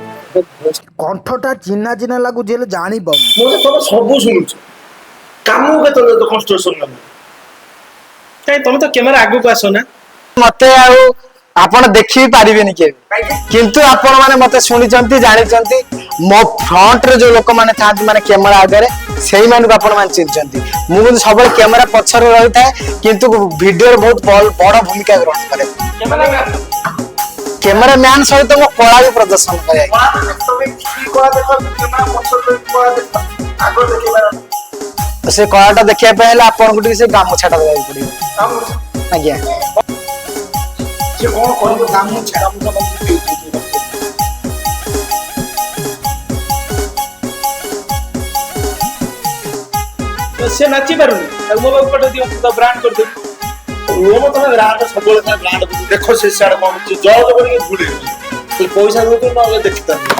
କଣ୍ଠଟା ଚିହ୍ନା ଚିହ୍ନା ଲାଗୁଛି ହେଲେ ଜାଣିପାରୁନି। ମୁଁ ତ ତମ ସବୁ ଶୁଣୁଛି, କାମକୁ କେତେବେଳେ ତ କନଷ୍ଟ୍ରକ୍ସନ କାମ କାଇଁ ତମେ ତ କ୍ୟାମେରା ଆଗକୁ ଆସ ନା। ମତେ ଆଉ ଆପଣ ଦେଖି ପାରିବେନି କେବେ, କିନ୍ତୁ ଆପଣ ମାନେ ମତେ ଶୁଣିଛନ୍ତି ଜାଣିଛନ୍ତି। ମୋ ଫ୍ରଣ୍ଟ ରେ ଯୋଉ ଲୋକମାନେ ଥାନ୍ତି ମାନେ କ୍ୟାମେରା ଆଗରେ, ସେଇମାନଙ୍କୁ ଆପଣ ମାନେ ଚିହ୍ନିଛନ୍ତି। ମୁଁ କିନ୍ତୁ ସବୁବେଳେ କ୍ୟାମେରା ପଛରେ ରହିଥାଏ, କିନ୍ତୁ ଭିଡିଓରେ ବହୁତ ବଡ ଭୂମିକା ଗ୍ରହଣ କରେ। କ୍ୟାମେରା ମ୍ୟାନ ସହିତ ମୋ କଳା ବି ପ୍ରଦର୍ଶନ କରେ। ସେ କଳାଟା ଦେଖିବା ପାଇଁ ହେଲେ ଆପଣଙ୍କୁ ଟିକେ ସେ ଗାମୁଛାଟା ଦେବାକୁ ପଡିବ। ଆଜ୍ଞା ସେ କଣ କରିବ ଗାମୁଛା ସେ ନାଚି ପାରୁନି, ତାକୁ ମୋ ପାଖକୁ ପଠେଇ ଦିଅ, ତ ବ୍ରାଣ୍ଡ କରିଦେବି। ଲୋମ ତମେ ବ୍ରାଣ୍ଡ ସବୁବେଳେ ତମେ ବ୍ରାଣ୍ଡ ଦେଖ ସେ ସିଆଡେ କଣ ହଉଛି, ଜଜ କରିକି ଭୁଲି ପଇସା ଦଉଛୁ ନହେଲେ ଦେଖିଥାନ୍ତି।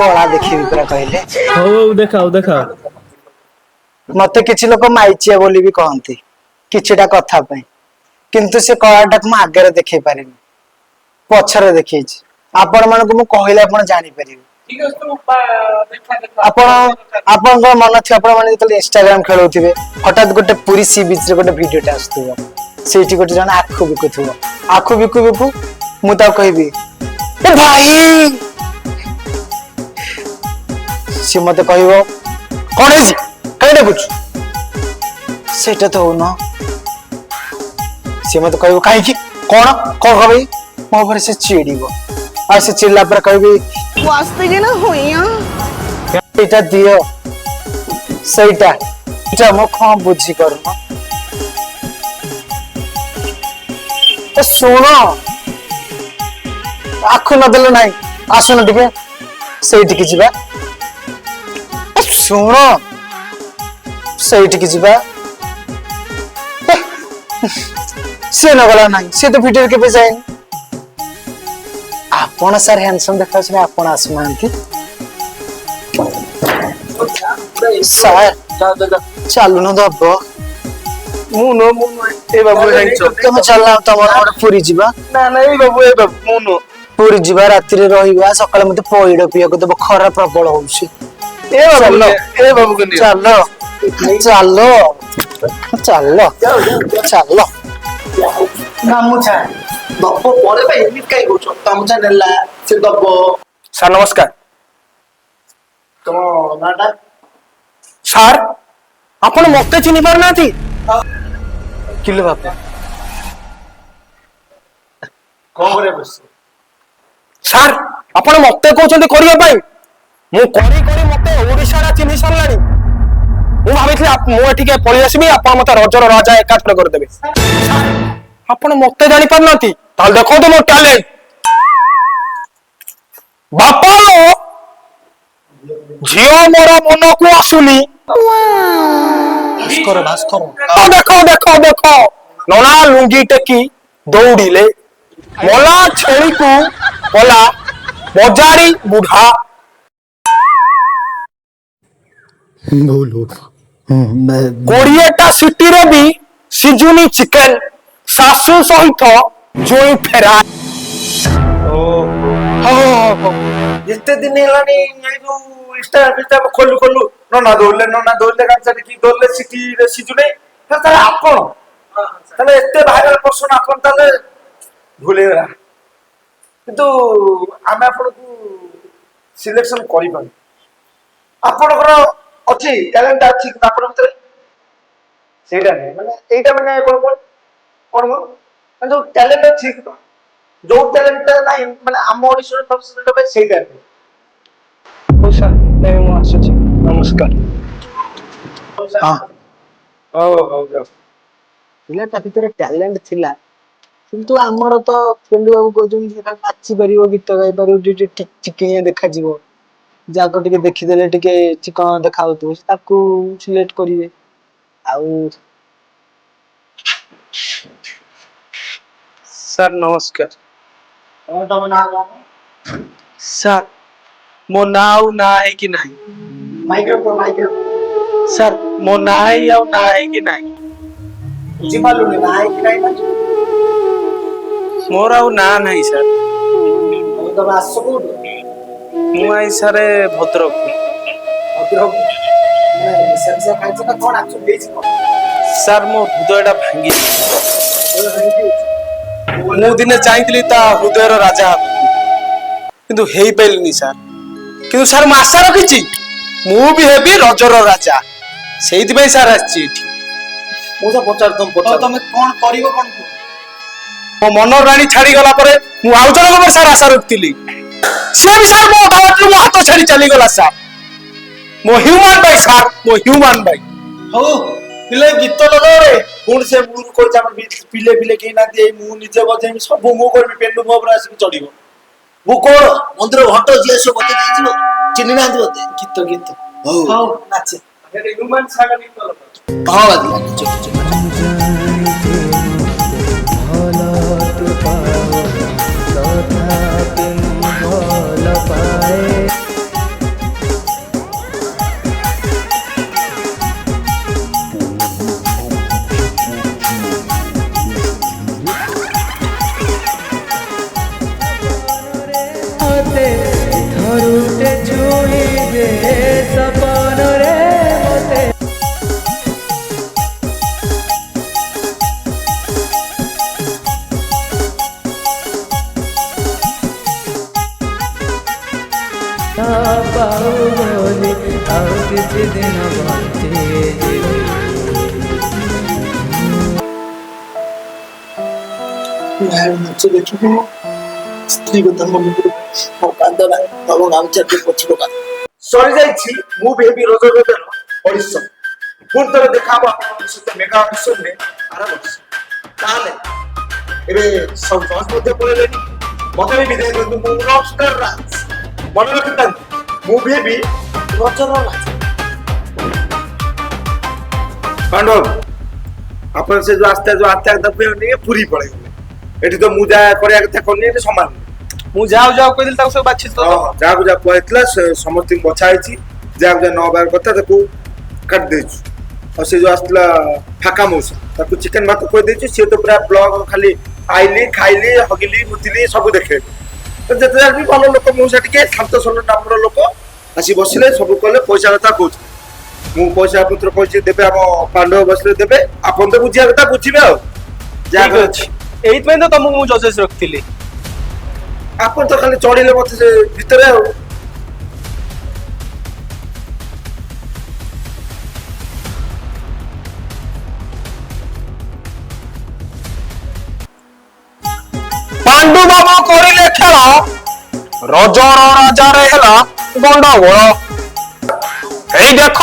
କଳା ଦେଖିବି ପୁରା କହିଲେ। ହଉ ଦେଖାଅ। ମତେ କିଛି ଲୋକ ମାଇଚିଆ ବୋଲି ବି କହନ୍ତି କିଛିଟା କଥା ପାଇଁ, କିନ୍ତୁ ସେ କଳାଟାକୁ ମୁଁ ଆଗରେ ଦେଖେଇ ପାରିନି, ପଛରେ ଦେଖେଇଛି। ଆପଣ ମାନଙ୍କୁ ମୁଁ କହିଲେ ଆପଣ ଜାଣିପାରିବେ। ଆପଣଙ୍କର ମନ ଥିବ, ଆପଣ ମାନେ ଯେତେବେଳେ ଇନଷ୍ଟାଗ୍ରାମ ଖେଳୁଥିବେ, ହଠାତ୍ ଗୋଟେ ପୁରୀ ସି ବିଚ୍ ରେ ଗୋଟେ ଭିଡିଓଟା ଆସୁଥିବ, ସେଇଠି ଗୋଟେ ଜଣେ ଆଖୁ ବିକୁଥିବ। ଆଖୁ ବିକୁ ବିକୁ ମୁଁ ତାକୁ କହିବି ଏ ଭାଇ, ସିଏ ମତେ କହିବ କଣ ହେଇଛି କାଇଁ ଡାକୁଛୁ, ସେଇଟା ତ ହଉନ। ସିଏ ମତେ କହିବ କାହିଁକି, କଣ କହିବି, ମୋ ଉପରେ ସେ ଚିଡିବ। ଆଉ ସେ ଚିଡିଲା ପରେ କହିବି ଏଇଟା ଦିଅ, ସେଇଟା ମୋ କଣ ବୁଝି କରୁନ। ଶୁଣ ଆଖୁ ନଦେଲେ ନାହିଁ, ଆସୁନ ଟିକେ ସେଇଠିକି ଯିବା। ଶୁଣ ସେଇଠିକି ଯିବା। ସେ ନଗଲା ନାହିଁ, ସେ ତ ଭିଡିଓରେ କେବେ ଯାଏନି। ଆପଣ ସାର୍ ହ୍ୟାଣ୍ଡସମ୍ ଦେଖାଉଛନ୍ତି, ଆପଣ ଆସୁନାହାନ୍ତି। ସାର୍ ଚାଲୁନ ଦବ। ମୁଁ ନୁହଁ ଏ ବାବୁ ତମେ ଚାଲ, ତମର ଗୋଟେ ପୁରୀ ଯିବା। ନା ଏଇ ବାବୁ ମୁଁ ନୁହଁ। ପୁରୀ ଯିବା ରାତିରେ ରହିବା ସକାଳେ ମତେ ପଇଡ ପିଇବାକୁ ଦେବ ଖରା ପ୍ରବଳ ହଉଛି ଏ ବାବୁ ଏ ବାବୁ କେ ନିଅ ଚାଲ ଚାଲ ଚାଲ ଚାଲ ଗାମୁଛା ଦବ ପରେ ବା ଏମିତି କାଇଁ କହୁଛ ଗାମୁଛା ନେଲା ସେ ଦବ। ସାର୍ ନମସ୍କାର। ତମ ନାଟା ସାର୍ ଆପଣ ମତେ ଚିହ୍ନି ପାରୁନାହାନ୍ତି? କିଲୋ ବାପା କଣ କରିବା ବସ ସାର୍ ଆପଣ ମତେ କହୁଛନ୍ତି କରିବା ପାଇଁ ମୁଁ କରି କରି ମତେ ଓଡିଶାଟା ଚିହ୍ନି ସାରିଲାଣି। ମୁଁ ଭାବିଥିଲି ମୁଁ ଏଠିକି ପଳେଇ ଆସିବି ଆପଣ ମତେ ରଜର ରାଜା ଏକାତ୍ର କରିଦେବେ। ଆପଣ ମତେ ଜାଣିପାରୁନାହାନ୍ତି ତାହେଲେ ଦେଖନ୍ତୁ ମୋ ଟ୍ୟାଲେଣ୍ଟ। ବାପା ଝିଅ ମୋର ମନକୁ ଆସୁନି। ଭାସ୍କର ଭାସ୍କର ଦେଖ ଦେଖ ଦେଖ ନଣା ଲୁଙ୍ଗି ଟେକି ଦୌଡ଼ିଲେ ମଲା ଛେଳିକୁ କଲା ବଜାରି ବୁଢା। କୋଡିଏଟା ସିଟିରେ ବି ସିଜୁନି ଚିକେନ ଶାଶୁ ସହିତ ଜୋଇ ଫେରା। ଏତେ ଦିନ ହେଲାଣି ଏଇ ଯୋଉ ଇନଷ୍ଟା ଫିଷ୍ଟା ଖୋଲୁ ଖୋଲୁ ନନା ଦୌଡିଲେ ଗାମୁଛା ଦେଖି ଦୌଡିଲେ ସିଟିରେ ସିଜୁନି ତାହେଲେ ଆପଣ ତାହେଲେ ଏତେ ଭାଇରାଲ ପର୍ସନ ଆପଣ ତାହେଲେ ଭୁଲିଗଲା କିନ୍ତୁ ଆମେ ଆପଣଙ୍କୁ ସିଲେକ୍ସନ କରିପାରୁ ଆପଣଙ୍କର ଅଛି ଟ୍ୟାଲେଣ୍ଟ ଅଛି କିନ୍ତୁ ଆପଣଙ୍କ ଭିତରେ ସେଇଟା ନାହିଁ ମାନେ ଏଇଟା ମାନେ କଣ କଣ କଣ କଣ ମାନେ ଯୋଉ ଟ୍ୟାଲେଣ୍ଟ ଅଛି ଯୋଉ ଟ୍ୟାଲେଣ୍ଟଟା ନାହିଁ ମାନେ ଆମ ଓଡିଶାର ସେଇଟା ହଉ ସାର୍ ମୁଁ ଆସୁଛି ନମସ୍କାର। ହଉ ହଉ ଯାଉ ପିଲାଟା ଭିତରେ ଟ୍ୟାଲେଣ୍ଟ ଥିଲା କିନ୍ତୁ ଆମର ତ ଫେଲୁ ବାବୁ କହୁଛନ୍ତି ସେଟା ନାଚି ପାରିବ ଗୀତ ଗାଇ ପାରିବ ଟିକେ ଚିକିଣିଆ ଦେଖାଯିବ ଯାକ ଟିକେ ଦେଖିଦେଲେ ଟିକେ ଚିକଣ ଦେଖା ଯାଉଥିବ ତାକୁ ସିଲେକ୍ଟ କରିବେ। ଆଉ ସାର୍ ନମସ୍କାର। ତମ ନାଁ କଣ? ସାର୍ ମୋ ନାଁ ଆଉ ନାଁ ହେଇକି ନାହିଁ। ମାଇକ୍ରୋ ସାର୍ ମୋ ନାଁ ହେଇ ଆଉ ନାଁ ହେଇକି ନାହିଁ। ବୁଝିପାରିଲୁନି ନା ହେଇକି ନାହିଁ ନା ମୋର ଆଉ ନାଁ ନାହିଁ ସାର୍। ଆଉ ତମେ ଆସ କୋଉଠୁ ମୁଁ ଆଇ ସାରେ ଭଦ୍ରକରୁ। ଭଦ୍ରକ ମାନେ ନିଶା ଫିସା ଖାଇଛ ନା କଣ ଆକ୍ଚୁଆଲି ହେଇଛି କଣ? ସାର୍ ମୋ ହୃଦୟଟା ଭାଙ୍ଗି ମୁଁ ଦିନେ ଚାହିଁଥିଲି ତା ହୃଦୟର ରାଜା ହେବାକୁ କିନ୍ତୁ ହେଇପାରିଲିନି ସାର୍। କିନ୍ତୁ ସାର୍ ମୁଁ ଆଶା ରଖିଛି ମୁଁ ବି ହେବି ରଜର ରାଜା ସେଇଥିପାଇଁ ସାର୍ ଆସିଛି ଏଠି। ମୁଁ ତ ପଚାରୁ ତମେ କଣ କରିବ କଣ କୁହ? ମୋ ମନର ରାଣୀ ଛାଡିଗଲା ପରେ ମୁଁ ଆଉ ଜଣଙ୍କ ଉପରେ ସାର୍ ଆଶା ରଖିଥିଲି ସେ ବି ସାର୍ ମୋ ଅଦାଲତରୁ ମୋ ହାତ ଛାଡି ଚାଲିଗଲା ସାର୍। ମୋ ହ୍ୟୁମାନ ଭାଇ ସାର୍ ମୋ ହ୍ୟୁମାନ ଭାଇ। ହଉ ପିଲେ ଗୀତ ଲଗାଓ ପୁଣି ସେ ମୁଁ କହୁଛି ଆମର ପିଲେ କେହି ନାହାନ୍ତି ଏଇ ମୁଁ ନିଜେ ବଜେଇବି ସବୁ ମୁଁ କରିବି ପେଣ୍ଡୁ ମୋ ଉପରେ ଆସିକି ଚଢିବ ମୁଁ କଣ ମନ୍ଦିର ଘଣ୍ଟ ଯିଏ ସବୁ ବଜେଇ ଦେଇଯିବ ଚିହ୍ନି ନାହାନ୍ତି ମତେ ଗୀତ ଗୀତ ହଉ ହଉ ନାଚେ ହ୍ୟୁମାନ ସାଗର ଗୀତ ଲଗାଅ ହଁ ବାଜିଲା ଧରୁଟେ ଛୁଇଁ ଦେ ସପନରେ ମତେ ପାଉ ବୋଲି ଆଉ କିଛି ଦିନ ବଞ୍ଚିଯିବି। ନାଚ ଦେଖିବି ସ୍ତ୍ରୀ କଥା ମନେ ପଡୁ ମୋ କାନ୍ଦ ନା ତମ ଗାମୁଛା ଟିକେ ପଛ ପକା ସରିଯାଇଛି ମୁଁ ବି ହେବି ରଜର ଅଡିସନ ପୁଣି ଥରେ ଦେଖା ହବ ଆପଣଙ୍କ ସହିତ ମେଗା ଅଡିସନରେ ଆର ବର୍ଷ ତାହେଲେ ଏବେ ସବୁ ଜଜ ମଧ୍ୟ ପଳେଇଲେଣି ମତେ ବି ବିଦାୟ ଦିଅନ୍ତୁ ମୁଁ ରକଷ୍ଟାର ରାଜ ମନେ ରଖିଥାନ୍ତୁ ମୁଁ ବି ହେବି ରଜର ରାଜ ପାଣ୍ଡବ ଆପଣ ସେ ଯୋଉ ଆସ୍ତେ ପୁରୀ ପଳେଇଗଲେ ଏଠି ତ ମୁଁ ଯାହା କରିବା କଥା କରିନି ଏଠି ସମାନ ମୁଁ ଯାଉ ଯାଉ କହିଥିଲି ତାକୁ ସବୁ ବାଛି ଯାହାକୁ ଯାହା କୁହାଯାଇଥିଲା ସମସ୍ତଙ୍କୁ ବଛା ହେଇଛି ଯାହାକୁ ଯାହା ନ ହବାର କଥା ତାକୁ କାଟି ଦେଇଛୁ ଆଉ ସେ ଯୋଉ ଆସିଥିଲା ଫାକା ମଉସା ତାକୁ ଚିକେନ ଭାତ କହିଦେଇଛୁ ସିଏ ତ ପୁରା ବ୍ଲଗ ଖାଲି ଆଇଲି ଖାଇଲି ହଗିଲି ମୁତିଲି ସବୁ ଦେଖେଇଲି ଯେତେ ଯାହା ବି ଭଲ ଲୋକ ମଉସା ଟିକେ ଶାନ୍ତ ସରଳ ନାମର ଲୋକ ଆସି ବସିଲେ ସବୁ କଲେ ପଇସା କଥା କହୁଛି ମୁଁ ପଇସା ପତ୍ର କହିଛି ଦେବେ ଆମ ପାଣ୍ଡବ ବସିଲେ ଦେବେ ଆପଣ ତ ବୁଝିବା କଥା ବୁଝିବେ ଆଉ ଯାହା ଅଛି ଏଇଥିପାଇଁ ତ ତମକୁ ମୁଁ ଜଜେସ୍ ରଖିଥିଲି। ଆପଣ ତ ଖାଲି ଚଢିଲେ ମତେ ସେ ଭିତରେ ଆଉ ପାଣ୍ଡୁ ବାବୁ କରିଲେ ଖେଳ ରଜର ରାଜାରେ ହେଲା ଗଣ୍ଡଗୋଳ। ଏଇ ଦେଖ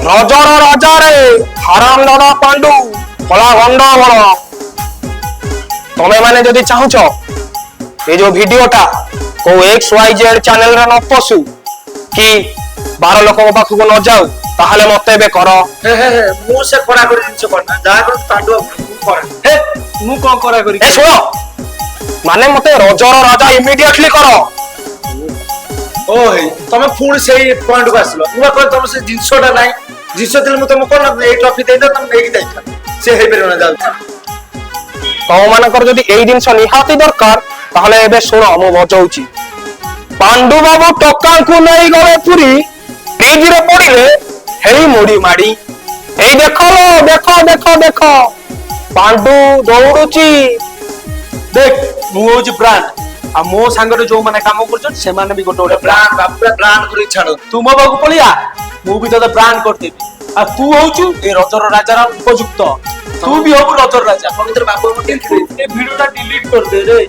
ରଜର ରାଜାରେ ହାରାମ ଦାଦା ପାଣ୍ଡୁ କଳା ଗଣ୍ଡଗୋଳ। ତମେ ମାନେ ଯଦି ଚାହୁଁଛ এই যে ভিডিওটা কোউ XYZ চ্যানেলরে ন পশু কি 12 লোক পাখକୁ ন যাও তাহলে মতে ଏବେ কর। ହେ ହେ ହେ ମୁଁ ସେ କରା କରି ଜିନିଷ କରନା ଯାହା କର ପାଣ୍ଡବ ମୁଁ କରେ ହେ ମୁଁ କଣ କରା କରି ଏ ଶୁଣ ମାନେ ମତେ ରଜର ରାଜା ଇମିଡିଏଟଲି କର। ଓ ହେଇ ତମେ ପୁଣି ସେଇ ପଏଣ୍ଟକୁ ଆସିଲ ମୁଁ କହିଲି ତମ ସେ ଜିନିଷଟା ନାହିଁ ଜିନିଷ ଥିଲେ ମୁଁ ତମକୁ କଣ ଏଇ ଟ୍ରଫି ଦେଇଦ ତମେ ନେଇକି ଯାଇଥା ସେ ହେଇପାରିବ ନା ଯାଉଛି ତମ ମାନଙ୍କର ଯଦି ଏଇ ଜିନିଷ ନିହାତି ଦରକାର ତାହଲେ ଏବେ ଶୁଣ ମୁଁ ବଜାଉଛି। ପାଣ୍ଡୁ ବାବୁ ଟକାଙ୍କୁ ନେଇ ଗଲେ ପୁରୀ ପିଜିରେ ପଡିଲେ ହେଇ ମୁଡି ମାଡି। ଏଇ ଦେଖ ପାଣ୍ଡୁ ଦୌଡୁଛି। देख ମୁଁ ହଉଛି ବ୍ରାଣ୍ଡ ଆଉ ମୋ ସାଙ୍ଗରେ ଯୋଉମାନେ କାମ କରୁଛନ୍ତି ସେମାନେ ବି ଗୋଟେ ଗୋଟେ ବ୍ରାଣ୍ଡ ବାପୁରା ବ୍ରାଣ୍ଡ କରି ଛାଡ ତୁ ମୋ ପାଖକୁ ପଳିଆ ମୁଁ ବି ତତେ ବ୍ରାଣ୍ଡ କରିଦେବି ଆଉ ତୁ ହଉଛୁ ଏ ରଜର ରାଜାର ଉପଯୁକ୍ତ ତୁ ବି ହବୁ ରଜର ରାଜା ପବିତ୍ର ବାବୁ ଏ ଭିଡିଓଟା ଡିଲିଟ କରିଦେ ରେ।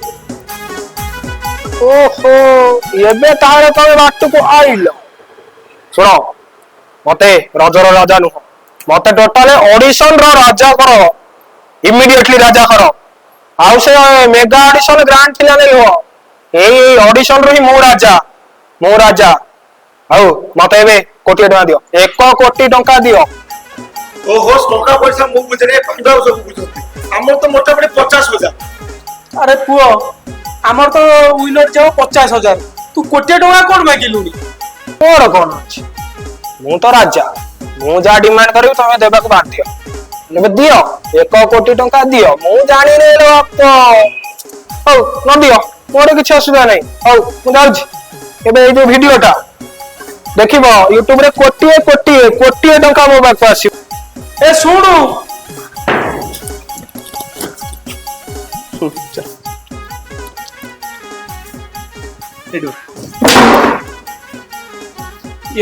ଓହୋ ଏବେ ତାହେଲେ ତମେ ବାଟକୁ ଆଇଲ। ଶୁଣ ମତେ ରଜର ରାଜା ନୁହଁ ମତେ ଟୋଟାଲ ଅଡିସନ ର ରାଜା କର ଇମିଡିଏଟଲି ରାଜା କର। ଆଉ ସେ ମେଗା ଅଡିସନ ଗ୍ରାଣ୍ଡ ଫିନାଲେ ନୁହଁ ଏଇ ଅଡିସନ ରୁ ହିଁ ମୁଁ ରାଜା। ଆଉ ମତେ ଏବେ କୋଟିଏ ଟଙ୍କା ଦିଅ 1 କୋଟି ଟଙ୍କା ଦିଅ। ଓହୋ ଟଙ୍କା ପଇସା ମୁଁ ବୁଝିଲେ ପାଣ୍ଡବ ସବୁ ବୁଝନ୍ତି ଆମର ତ ମୋଟାମୋଟି 50,000 ଆରେ ପୁଅ ଆମର ତ ୱିନର ଯାଉ 50,000 ତୁ କୋଟିଏ ଟଙ୍କା କଣ ମାଗିଲୁଣି? ମୋର କଣ ଅଛି ମୁଁ ତ ରାଜା ମୁଁ ଯାହା ଡିମାଣ୍ଡ କରିବି ତମେ ଦେବାକୁ ବାଧ୍ୟ। ଏବେ ଦିଅ 1 କୋଟି ଟଙ୍କା ଦିଅ ମୁଁ ଜାଣିନି ବାପ। ହଉ ନ ଦିଅ ମୋର କିଛି ଅସୁବିଧା ନାହିଁ। ହଉ ମୁଁ ଯାଉଛି ଏବେ ଏଇ ଯୋଉ ଭିଡିଓଟା ଦେଖିବ ୟୁଟ୍ୟୁବ ରେ କୋଟିଏ ଟଙ୍କା ମୋ ପାଖକୁ ଆସିବ। ଏ ଶୁଣୁ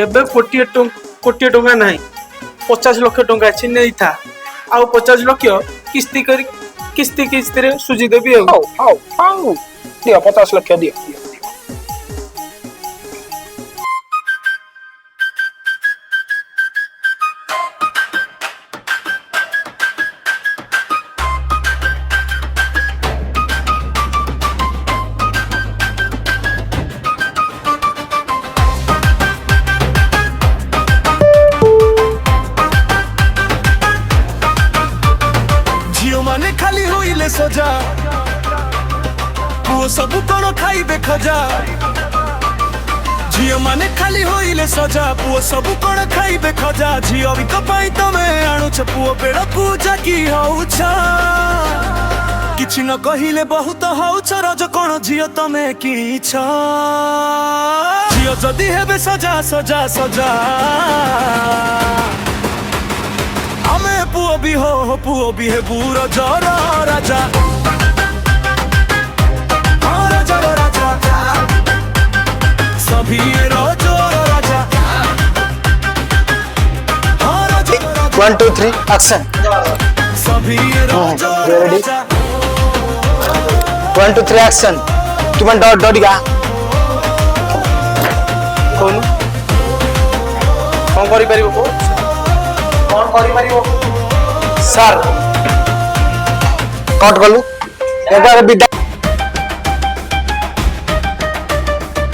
ଏବେ କୋଟିଏ ଟଙ୍କା ନାହିଁ 50 ଲକ୍ଷ ଟଙ୍କା ଅଛି ନେଇଥା ଆଉ 50 ଲକ୍ଷ କିସ୍ତିରେ ସୁଝି ଦେବି ଆଉ। ହଉ ଦିଅ 50 ଲକ୍ଷ ଦିଅ। ମାନେ ଖାଲି ହୋଇଲେ ସଜା ପୁଅ ସବୁ କଣ ଖାଇବେ ଖଜା। ଝିଅ ମାନେ ଖାଲି ହୋଇଲେ ସଜା ପୁଅ ସବୁ କଣ ଖାଇବେ ଖଜା। ଝିଅ ବିକ ପାଇଁ ତମେ ଆଣୁଛ ପୁଅ ବେଳକୁ ଜାକି ହଉଛ କିଛି ନ କହିଲେ ବହୁତ ହଉଛ ରଜ କଣ ଝିଅ ତମେ କିଛ। ଝିଅ ଯଦି ହେବେ ସଜା ଆମେ ପୁଅ ବି ହେବୁ ରଜର ରାଜା। ରଜର ରାଜା ସଭି ରଜର ରାଜା। 1 2 3 action ସଭି ରଜର ରାଜା। 1 2 3 action ତୁ ମାନେ ଡରିଗା କହୁନୁ କଣ କରିପାରିବ ପୁଅ କଣ କରିପାରିବ? ସାର୍ କଟ୍ କଲୁ ଏବେ ବିଦା